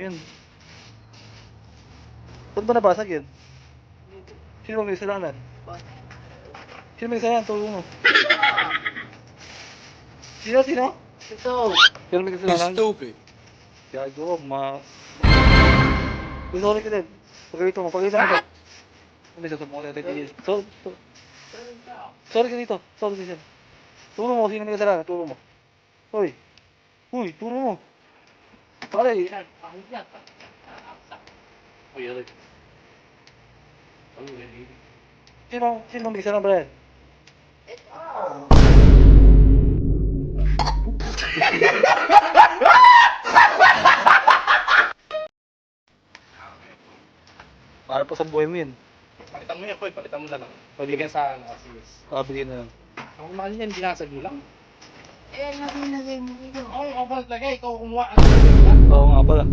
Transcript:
Yun. Ba't ba nabasag yun? Sino may kasalanan? Sino may kasalanan? Tulong mo. Sino? Ito. Sino may kasalanan? Stupid. Gago, sorry ka din. Pagkakita mo. Hindi, sasabukan natin dito. Sorry ka dito. Sorry ka dito. Tulong mo, sino may kasalanan? Tulong mo. Hoy, tulong mo. Pare. Sino may kasalanan, Brian? Para pa sa buhay mo yun. Palitan mo yan, Koy. Palitan mo na lang. Pabigyan sa ano, sis. Kabigyan na lang. Ako naman yan, hindi nasa gulang. Eh, lagay mo dito. Ako ba lagay? Ikaw kumuha. Oo nga pala.